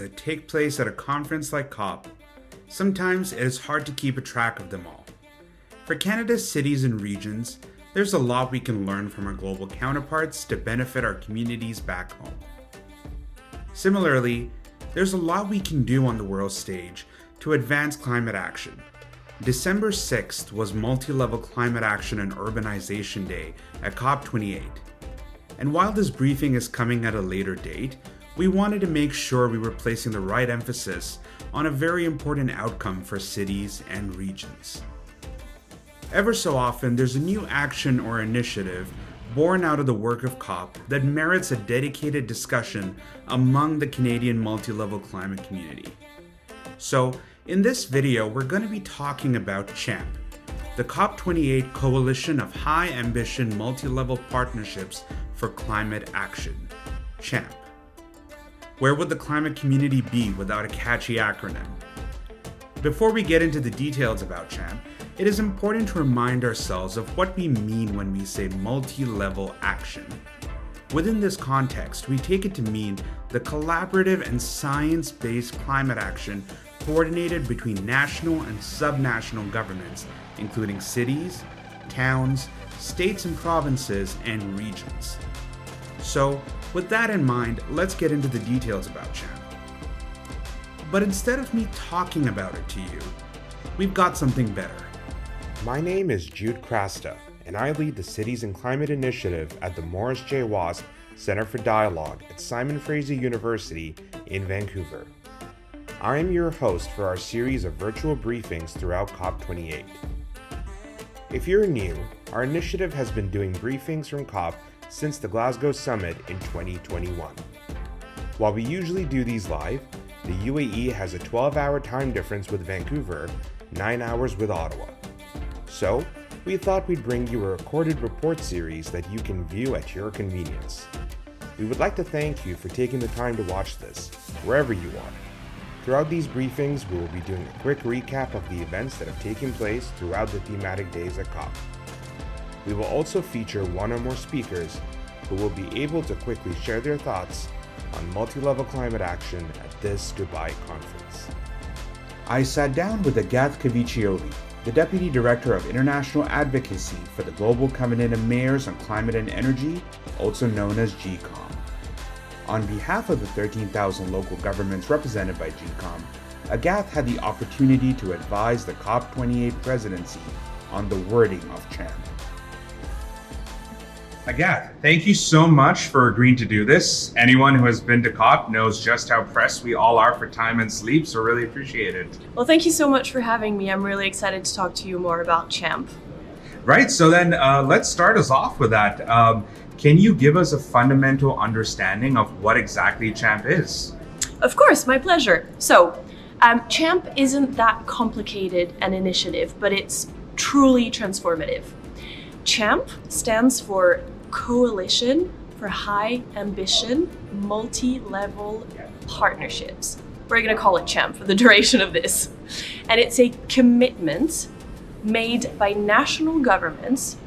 that take place at a conference like COP, sometimes it is hard to keep a track of them all. For Canada's cities and regions, there's a lot we can learn from our global counterparts to benefit our communities back home. Similarly, there's a lot we can do on the world stage to advance climate action. December 6th was Multilevel Climate Action and Urbanization Day at COP28. And while this briefing is coming at a later date, we wanted to make sure we were placing the right emphasis on a very important outcome for cities and regions. Ever so often, there's a new action or initiative born out of the work of COP that merits a dedicated discussion among the Canadian multi-level climate community. So, in this video, we're going to be talking about CHAMP, the COP28 Coalition of High Ambition Multilevel Partnerships for Climate Action, CHAMP. Where would the climate community be without a catchy acronym? Before we get into the details about CHAMP, it is important to remind ourselves of what we mean when we say multi-level action. Within this context, we take it to mean the collaborative and science-based climate action coordinated between national and subnational governments, including cities, towns, states and provinces, and regions. So, with that in mind, let's get into the details about CHAMP. But instead of me talking about it to you, we've got something better. My name is Jude Crasta, and I lead the Cities and Climate Initiative at the Morris J. Wasp Center for Dialogue at Simon Fraser University in Vancouver. I am your host for our series of virtual briefings throughout COP28. If you're new, our initiative has been doing briefings from COP since the Glasgow Summit in 2021. While we usually do these live, the UAE has a 12-hour time difference with Vancouver, 9 hours with Ottawa. So, we thought we'd bring you a recorded report series that you can view at your convenience. We would like to thank you for taking the time to watch this, wherever you are. Throughout these briefings, we will be doing a quick recap of the events that have taken place throughout the thematic days at COP. We will also feature one or more speakers who will be able to quickly share their thoughts on multi-level climate action at this Dubai conference. I sat down with Agathe Cavicchioli, the Deputy Director of International Advocacy for the Global Covenant of Mayors on Climate and Energy, also known as GCoM. On behalf of the 13,000 local governments represented by GCoM, Agathe had the opportunity to advise the COP28 Presidency on the wording of CHAMP. Agathe, thank you so much for agreeing to do this. Anyone who has been to COP knows just how pressed we all are for time and sleep, so really appreciate it. Well, thank you so much for having me. I'm really excited to talk to you more about CHAMP. Right, so then let's start us off with that. Can you give us a fundamental understanding of what exactly CHAMP is? Of course, my pleasure. So, CHAMP isn't that complicated an initiative, but it's truly transformative. CHAMP stands for Coalition for High Ambition Multilevel Partnerships. We're going to call it CHAMP for the duration of this. And it's a commitment made by national governments,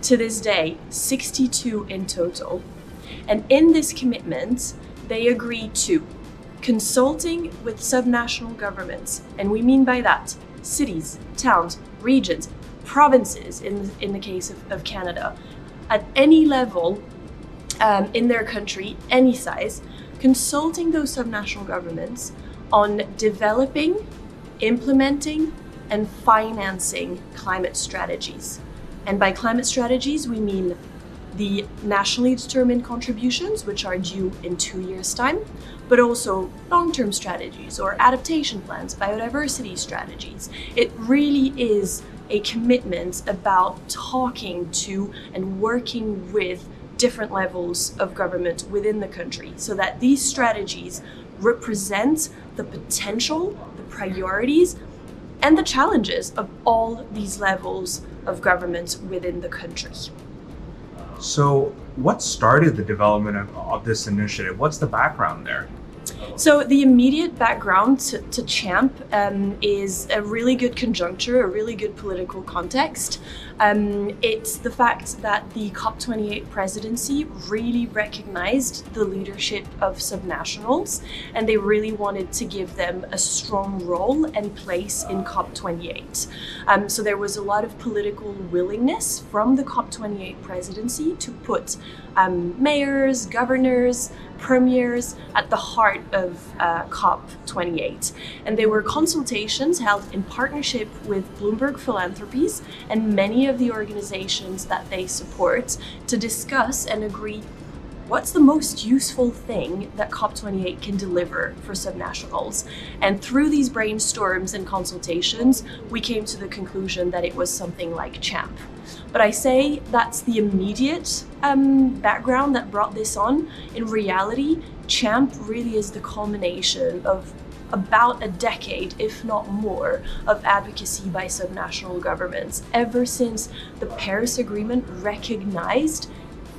to this day, 62 in total. And in this commitment, they agree to consulting with subnational governments. And we mean by that cities, towns, regions, provinces in the case of Canada, at any level in their country, any size, consulting those subnational governments on developing, implementing, and financing climate strategies. And by climate strategies, we mean the nationally determined contributions, which are due in 2 years' time, but also long-term strategies or adaptation plans, biodiversity strategies. It really is a commitment about talking to and working with different levels of government within the country so that these strategies represent the potential, the priorities, and the challenges of all these levels of government within the country. So what started the development of this initiative? What's the background there? So the immediate background to CHAMP is a really good conjuncture, a really good political context. It's the fact that the COP28 presidency really recognized the leadership of subnationals, and they really wanted to give them a strong role and place in COP28. So there was a lot of political willingness from the COP28 presidency to put mayors, governors, premiers at the heart of COP28. And they were consultations held in partnership with Bloomberg Philanthropies and many of the organizations that they support to discuss and agree what's the most useful thing that COP28 can deliver for subnationals. And through these brainstorms and consultations, we came to the conclusion that it was something like CHAMP. But I say that's the immediate background that brought this on. In reality, CHAMP really is the culmination of about a decade, if not more, of advocacy by subnational governments, ever since the Paris Agreement recognized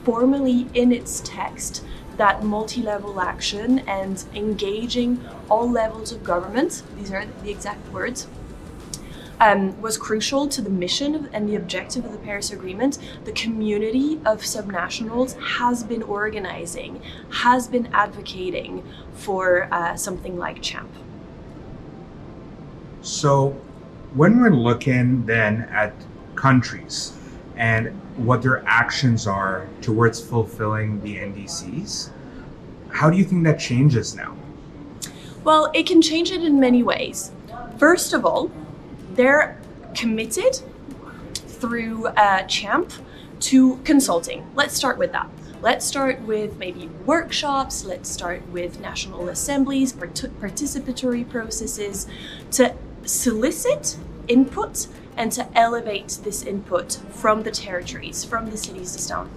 formally in its text that multi-level action and engaging all levels of government, these are the exact words, was crucial to the mission and the objective of the Paris Agreement. The community of subnationals has been organizing, has been advocating for something like CHAMP. So when we're looking then at countries and what their actions are towards fulfilling the NDCs, how do you think that changes now? Well, it can change it in many ways. First of all, they're committed through CHAMP to consulting. Let's start with that. Let's start with maybe workshops. Let's start with national assemblies, participatory processes to solicit input and to elevate this input from the territories, from the cities,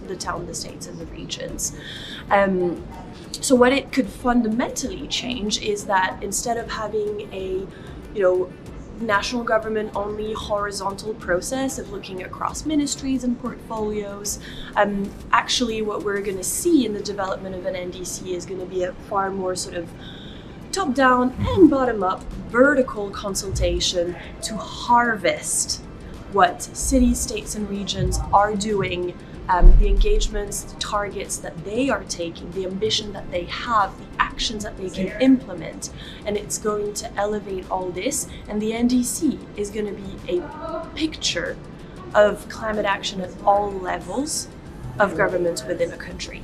the town, the states, and the regions. So what it could fundamentally change is that instead of having a, national government only horizontal process of looking across ministries and portfolios, actually what we're going to see in the development of an NDC is going to be a far more sort of top-down and bottom-up vertical consultation to harvest what cities, states, and regions are doing, the engagements, the targets that they are taking, the ambition that they have, the actions that they can implement. And it's going to elevate all this. And the NDC is going to be a picture of climate action at all levels of government within a country.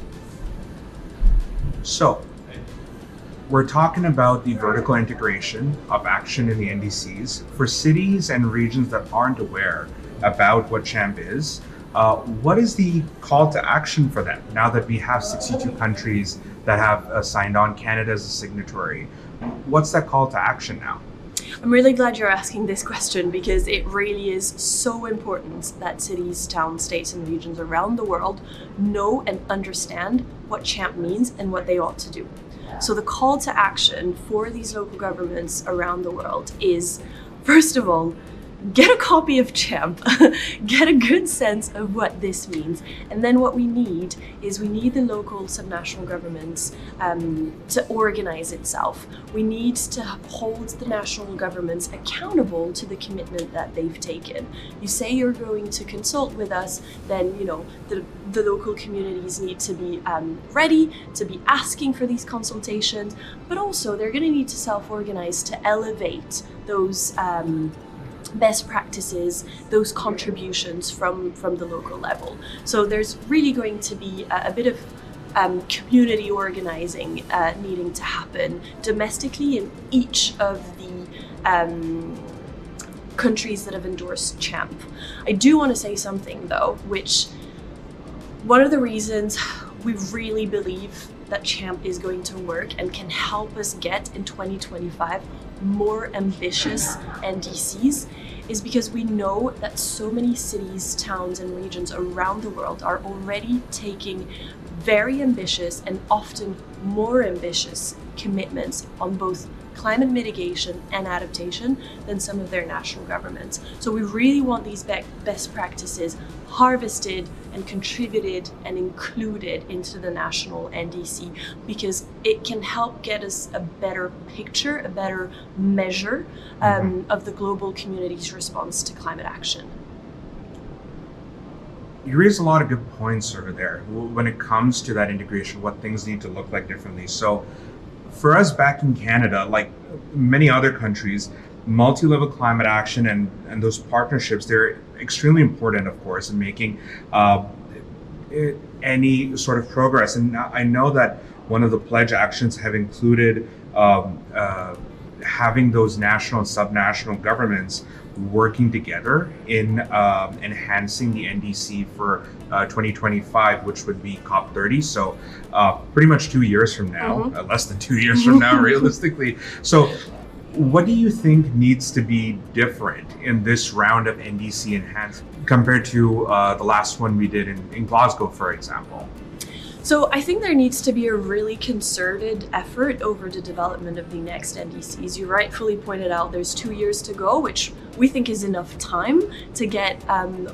So we're talking about the vertical integration of action in the NDCs. For cities and regions that aren't aware about what CHAMP is, what is the call to action for them now that we have 62 countries that have signed on, Canada as a signatory? What's that call to action now? I'm really glad you're asking this question because it really is so important that cities, towns, states, and regions around the world know and understand what CHAMP means and what they ought to do. So the call to action for these local governments around the world is, first of all, get a copy of CHAMP, get a good sense of what this means. And then what we need is we need the local subnational governments to organize itself. We need to hold the national governments accountable to the commitment that they've taken. You say you're going to consult with us, then the local communities need to be ready to be asking for these consultations, but also they're going to need to self-organize to elevate those best practices, those contributions from the local level. So there's really going to be a bit of community organizing needing to happen domestically in each of the countries that have endorsed CHAMP. I do want to say something though, which one of the reasons we really believe that CHAMP is going to work and can help us get in 2025 more ambitious NDCs is because we know that so many cities, towns, and regions around the world are already taking very ambitious and often more ambitious commitments on both climate mitigation and adaptation than some of their national governments. So we really want these best practices harvested and contributed and included into the national NDC, because it can help get us a better picture, a better measure of the global community's response to climate action. You raise a lot of good points over there when it comes to that integration, what things need to look like differently. So for us back in Canada, like many other countries, multi-level climate action and those partnerships, they're extremely important, of course, in making any sort of progress. And I know that one of the pledge actions have included having those national and subnational governments working together in enhancing the NDC for 2025, which would be COP30. So pretty much 2 years from now, less than 2 years from now, realistically. So what do you think needs to be different in this round of NDC enhancement compared to the last one we did in Glasgow, for example? So I think there needs to be a really concerted effort over the development of the next NDCs. You rightfully pointed out there's 2 years to go, which we think is enough time to get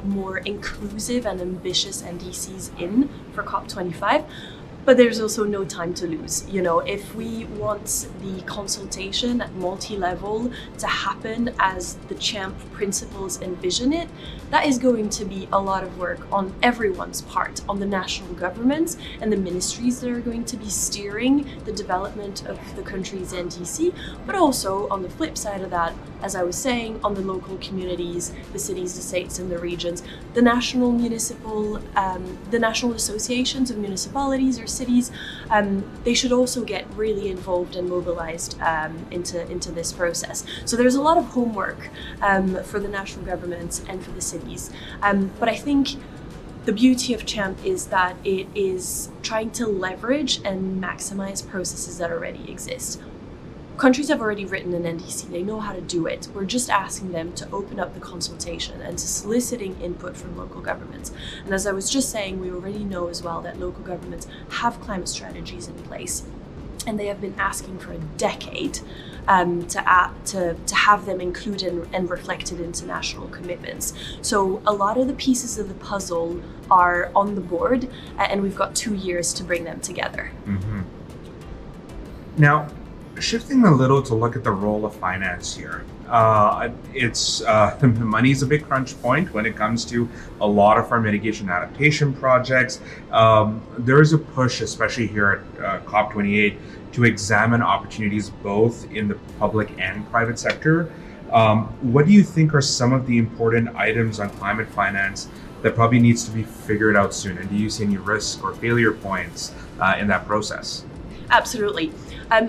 more inclusive and ambitious NDCs in for COP25. But there's also no time to lose. You know, if we want the consultation at multi-level to happen as the CHAMP principles envision it, that is going to be a lot of work on everyone's part, on the national governments and the ministries that are going to be steering the development of the country's NDC, but also on the flip side of that, as I was saying, on the local communities, the cities, the states, and the regions, the national associations of municipalities or cities, they should also get really involved and mobilized into this process. So there's a lot of homework for the national governments and for the cities. But I think the beauty of CHAMP is that it is trying to leverage and maximize processes that already exist. Countries have already written an NDC, they know how to do it. We're just asking them to open up the consultation and to soliciting input from local governments. And as I was just saying, we already know as well that local governments have climate strategies in place, and they have been asking for a decade to have them included and reflected into national commitments. So a lot of the pieces of the puzzle are on the board, and we've got 2 years to bring them together. Now, shifting a little to look at the role of finance here, it's money is a big crunch point when it comes to a lot of our mitigation adaptation projects. There is a push, especially here at COP28, to examine opportunities both in the public and private sector. What do you think are some of the important items on climate finance that probably needs to be figured out soon? And do you see any risk or failure points in that process? Absolutely.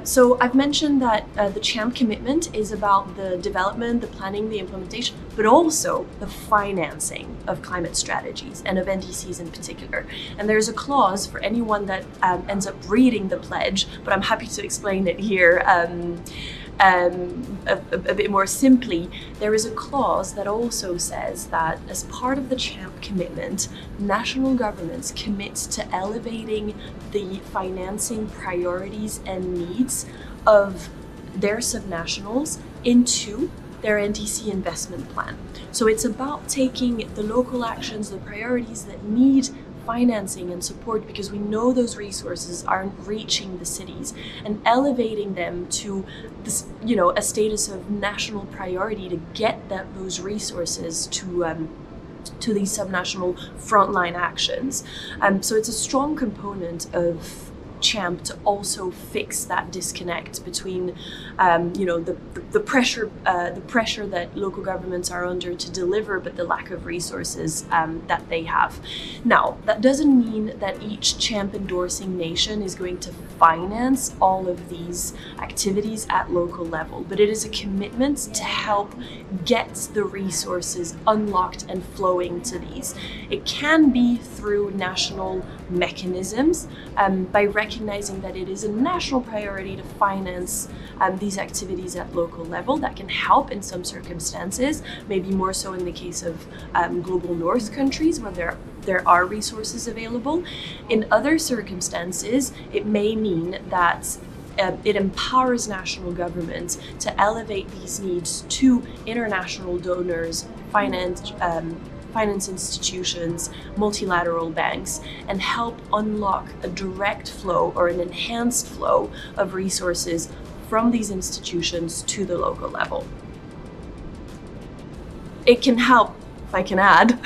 So I've mentioned that the CHAMP commitment is about the development, the planning, the implementation, but also the financing of climate strategies and of NDCs in particular. And there's a clause for anyone that ends up reading the pledge, but I'm happy to explain it here a bit more simply. There is a clause that also says that as part of the CHAMP commitment, national governments commit to elevating the financing priorities and needs of their subnationals into their NDC investment plan. So it's about taking the local actions, the priorities that need financing and support, because we know those resources aren't reaching the cities, and elevating them to this, a status of national priority to get those resources to these subnational frontline actions. So it's a strong component of CHAMP to also fix that disconnect between the pressure that local governments are under to deliver, but the lack of resources that they have. Now, that doesn't mean that each CHAMP endorsing nation is going to finance all of these activities at local level, but it is a commitment to help get the resources unlocked and flowing to these. It can be through national mechanisms, by recognizing that it is a national priority to finance these activities at local level. That can help in some circumstances, maybe more so in the case of global north countries where there are resources available. In other circumstances, it may mean that It empowers national governments to elevate these needs to international donors, finance institutions, multilateral banks, and help unlock a direct flow or an enhanced flow of resources from these institutions to the local level. It can help, if I can add,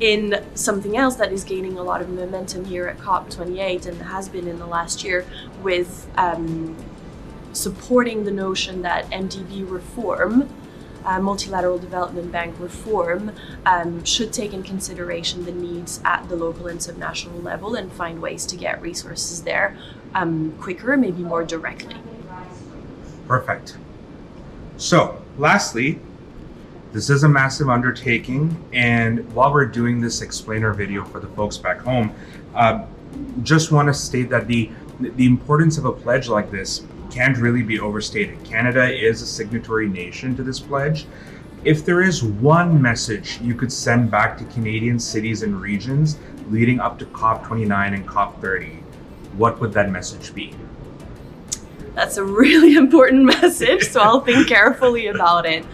in something else that is gaining a lot of momentum here at COP28 and has been in the last year with supporting the notion that MDB reform, multilateral development bank reform, should take in consideration the needs at the local and subnational level and find ways to get resources there quicker, maybe more directly. Perfect. So, lastly, this is a massive undertaking, and while we're doing this explainer video for the folks back home, just want to state that the importance of a pledge like this can't really be overstated. Canada is a signatory nation to this pledge. If there is one message you could send back to Canadian cities and regions leading up to COP29 and COP30, what would that message be? That's a really important message, so I'll think carefully about it.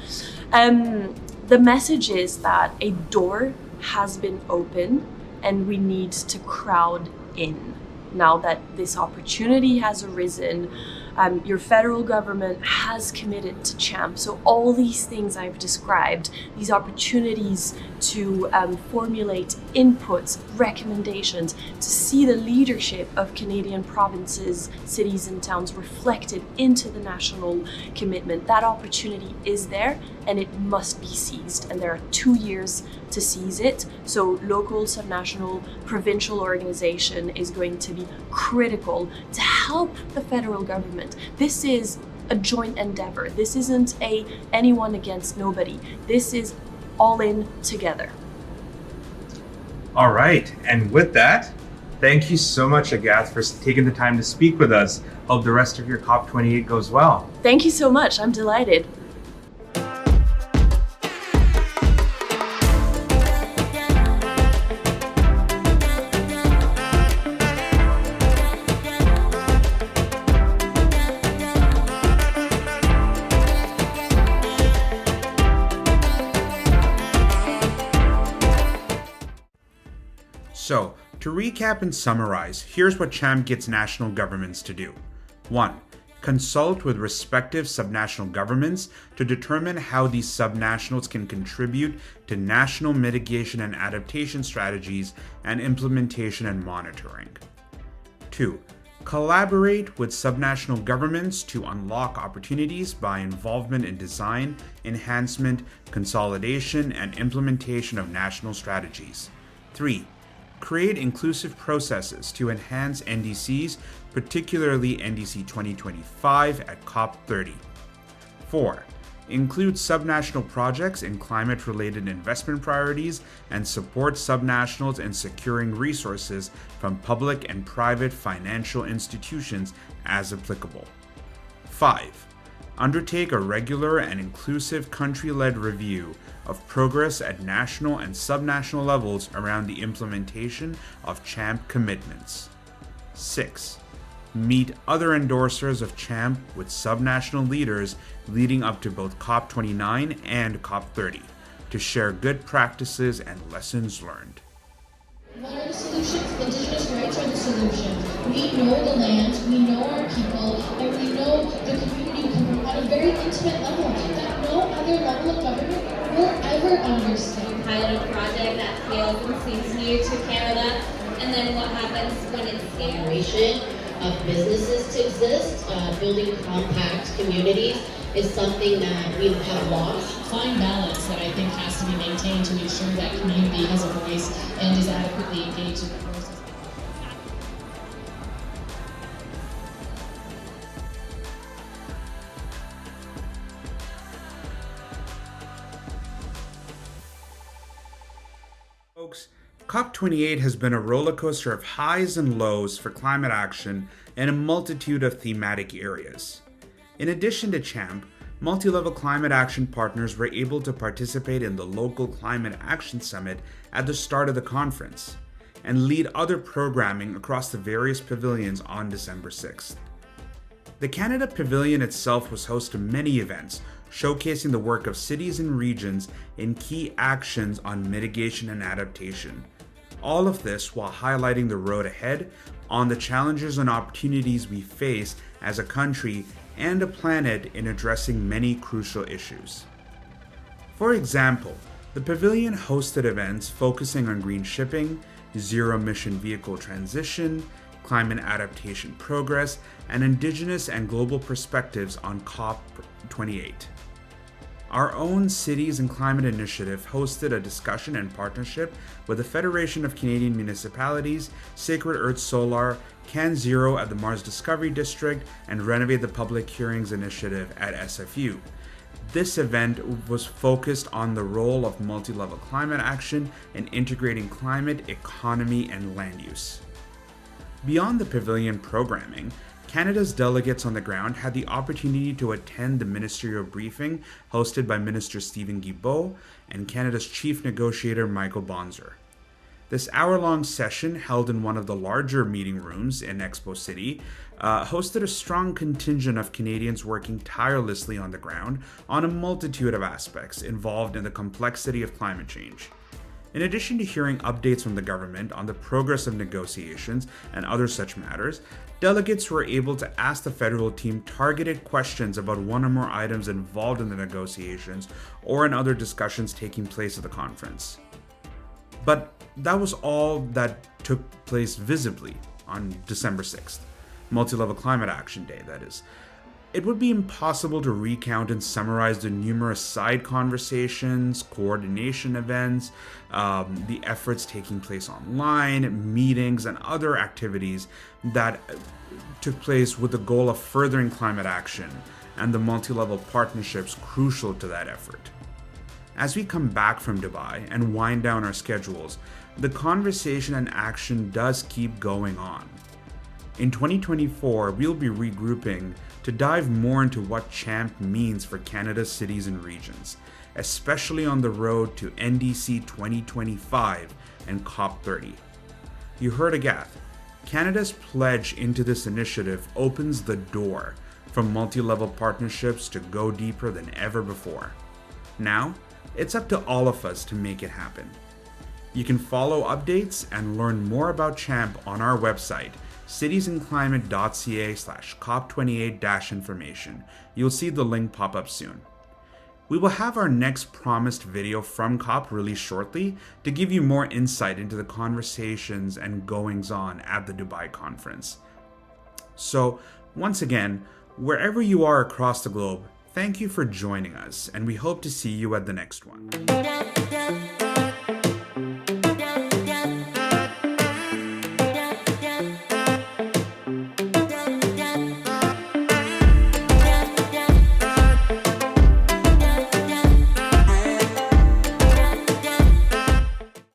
The message is that a door has been open and we need to crowd in. Now that this opportunity has arisen, your federal government has committed to CHAMP. So all these things I've described, these opportunities to formulate inputs, recommendations, to see the leadership of Canadian provinces, cities and towns reflected into the national commitment, that opportunity is there and it must be seized. And there are 2 years to seize it. So local, subnational, provincial organization is going to be critical to help the federal government. This is a joint endeavor. This isn't anyone against nobody. This is all in together. All right, and with that, thank you so much, Agathe, for taking the time to speak with us. Hope the rest of your COP28 goes well. Thank you so much. I'm delighted. So, to recap and summarize, here's what CHAMP gets national governments to do. 1. Consult with respective subnational governments to determine how these subnationals can contribute to national mitigation and adaptation strategies and implementation and monitoring. 2. Collaborate with subnational governments to unlock opportunities by involvement in design, enhancement, consolidation, and implementation of national strategies. 3. Create inclusive processes to enhance NDCs, particularly NDC 2025 at COP30. 4. Include subnational projects in climate-related investment priorities and support subnationals in securing resources from public and private financial institutions as applicable. 5. Undertake a regular and inclusive country-led review of progress at national and subnational levels around the implementation of CHAMP commitments. 6. Meet other endorsers of CHAMP with subnational leaders leading up to both COP29 and COP30 to share good practices and lessons learned. What are the solutions? Indigenous rights are the solution. We know the land, we know our people, and we know the community on a very intimate level that no other level of government will ever understand. Pilot a project that fails and seems new to Canada, and then what happens when it's scary? Of businesses to exist, building compact communities is something that we have lost. Fine balance that I think has to be maintained to ensure that community has a voice and is adequately engaged in the process. Folks, COP28 has been a roller coaster of highs and lows for climate action in a multitude of thematic areas. In addition to CHAMP, Multilevel Climate Action partners were able to participate in the local Climate Action Summit at the start of the conference and lead other programming across the various pavilions on December 6th. The Canada Pavilion itself was host to many events, showcasing the work of cities and regions in key actions on mitigation and adaptation. All of this while highlighting the road ahead on the challenges and opportunities we face as a country and a planet in addressing many crucial issues. For example, the Pavilion hosted events focusing on green shipping, zero-emission vehicle transition, climate adaptation progress, and Indigenous and global perspectives on COP28. Our own Cities and Climate Initiative hosted a discussion in partnership with the Federation of Canadian Municipalities, Sacred Earth Solar, Can Zero at the Mars Discovery District, and Renovate the Public Hearings Initiative at SFU. This event was focused on the role of multi-level climate action in integrating climate, economy, and land use. Beyond the Pavilion programming, Canada's delegates on the ground had the opportunity to attend the ministerial briefing hosted by Minister Stephen Guilbeault and Canada's Chief Negotiator Michael Bonser. This hour-long session, held in one of the larger meeting rooms in Expo City, hosted a strong contingent of Canadians working tirelessly on the ground on a multitude of aspects involved in the complexity of climate change. In addition to hearing updates from the government on the progress of negotiations and other such matters, delegates were able to ask the federal team targeted questions about one or more items involved in the negotiations or in other discussions taking place at the conference. But that was all that took place visibly on December 6th, Multilevel Climate Action Day, that is. It would be impossible to recount and summarize the numerous side conversations, coordination events, the efforts taking place online, meetings, and other activities that took place with the goal of furthering climate action and the multi-level partnerships crucial to that effort. As we come back from Dubai and wind down our schedules, the conversation and action does keep going on. In 2024, we'll be regrouping to dive more into what CHAMP means for Canada's cities and regions, especially on the road to NDC 2025 and COP30. You heard Agathe. Canada's pledge into this initiative opens the door for multi-level partnerships to go deeper than ever before. Now, it's up to all of us to make it happen. You can follow updates and learn more about CHAMP on our website, citiesandclimate.ca/COP28-information. You'll see the link pop up soon. We will have our next promised video from COP released shortly to give you more insight into the conversations and goings-on at the Dubai conference. So, once again, wherever you are across the globe, thank you for joining us, and we hope to see you at the next one.